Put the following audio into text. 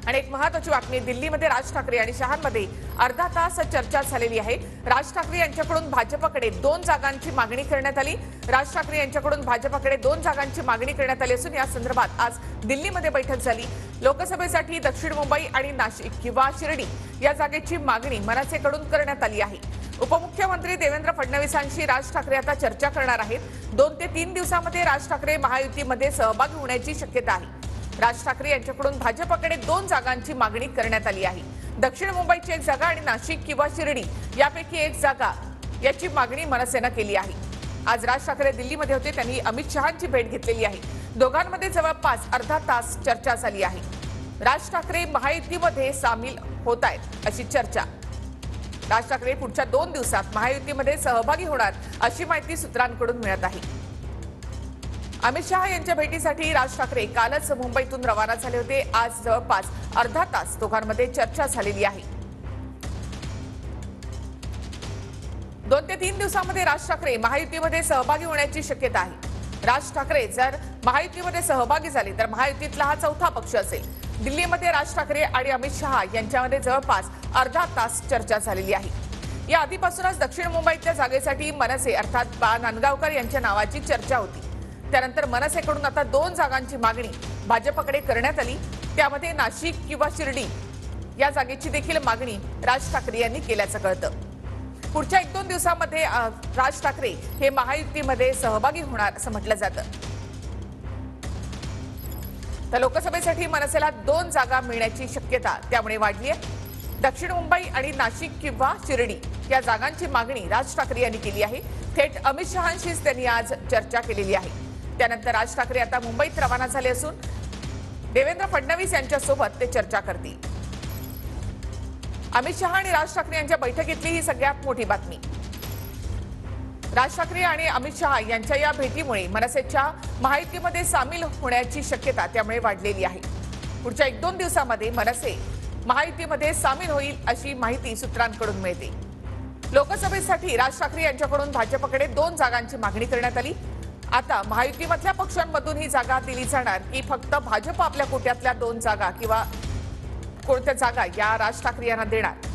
आणि एक महत्त्वाची बातमी, दिल्लीमध्ये राज ठाकरे आणि शहांमध्ये अर्धा तास चर्चा झालेली आहे। राज ठाकरे यांच्याकडून भाजपकडे 2 जागांची मागणी करण्यात आली। राज ठाकरे यांच्याकडून भाजपकडे 2 जागांची मागणी करण्यात आली असून या संदर्भात आज दिल्लीमध्ये बैठक झाली। लोकसभेसाठी दक्षिण मुंबई आणि नाशिक किंवा शिर्डी या जागेची मागणी मनसेकडून करण्यात आली आहे। उपमुख्यमंत्री देवेंद्र फडणवीसांशी राज ठाकरे आता चर्चा करणार आहेत। 2 ते 3 दिवसांमध्ये राज ठाकरे महायुतीमध्ये सहभागी होण्याची शक्यता आहे। राज ठाकरे यांच्याकडून भाजपकडे 2 जागांची मागणी करण्यात आली आहे। दक्षिण मुंबईची 1 जागा आणि नाशिक किंवा शिर्डी यापैकी 1 जागा याची मागणी मनसेने केली आहे। आज राज ठाकरे दिल्लीमध्ये होते, त्यांनी अमित शहांची भेट घेतलेली आहे। दोघांमध्ये जवळपास अर्धा तास चर्चा झाली आहे। राज ठाकरे महायुतीमध्ये सामील होत आहेत अशी चर्चा। राज ठाकरे पुढच्या 2 दिवसात महायुतीमध्ये सहभागी होणार अशी माहिती सूत्रांकडून मिळत आहे। अमित शहा यांच्या भेटीसाठी राज ठाकरे कालच मुंबईतून रवाना झाले होते। आज जवळपास अर्धा तास दोघांमध्ये चर्चा झालेली आहे। 2 ते 3 दिवसांमध्ये राज ठाकरे महायुतीमध्ये सहभागी होण्याची शक्यता आहे। राज ठाकरे जर महायुतीमध्ये सहभागी झाले तर महायुतीतला हा 4था पक्ष असेल। दिल्लीमध्ये राज ठाकरे आणि अमित शहा यांच्यामध्ये जवळपास अर्धा तास चर्चा झालेली आहे। या आधीपासूनच दक्षिण मुंबईतल्या जागेसाठी मनसे अर्थात बा नांदगावकर यांच्या नावाची चर्चा होती। त्यानंतर मनसेकडून आता 2 जागांची मागणी भाजपकडे करण्यात आली। त्यामध्ये नाशिक किंवा शिर्डी या जागेची देखील मागणी राज ठाकरे यांनी केल्याचं कळतं। पुढच्या 1-2 दिवसांमध्ये राज ठाकरे हे महायुतीमध्ये सहभागी होणार असं म्हटलं जातं। तर लोकसभेसाठी मनसेला 2 जागा मिळण्याची शक्यता त्यामुळे वाढली आहे। दक्षिण मुंबई आणि नाशिक किंवा शिर्डी या जागांची मागणी राज ठाकरे यांनी केली आहे। थेट अमित शहांशीच त्यांनी आज चर्चा केलेली आहे। त्यानंतर राज ठाकरे आता मुंबईत रवाना झाले असून देवेंद्र फडणवीस यांच्यासोबत ते चर्चा करतील। अमित शहा आणि राज ठाकरे यांच्या बैठकीतली ही सगळ्यात मोठी बातमी। राज ठाकरे आणि अमित शहा यांच्या या भेटीमुळे मनसेच्या महायुतीमध्ये सामील होण्याची शक्यता त्यामुळे वाढलेली आहे। पुढच्या 1-2 दिवसांमध्ये मनसे महायुतीमध्ये सामील होईल अशी माहिती सूत्रांकडून मिळते। लोकसभेसाठी राज ठाकरे यांच्याकडून भाजपकडे 2 जागांची मागणी करण्यात आली। आता महायुतीमधल्या पक्षांमधून ही जागा दिली जाणार की फक्त भाजप आपल्या कोट्यातल्या 2 जागा किंवा कोणत्या जागा या राज ठाकरे यांना देणार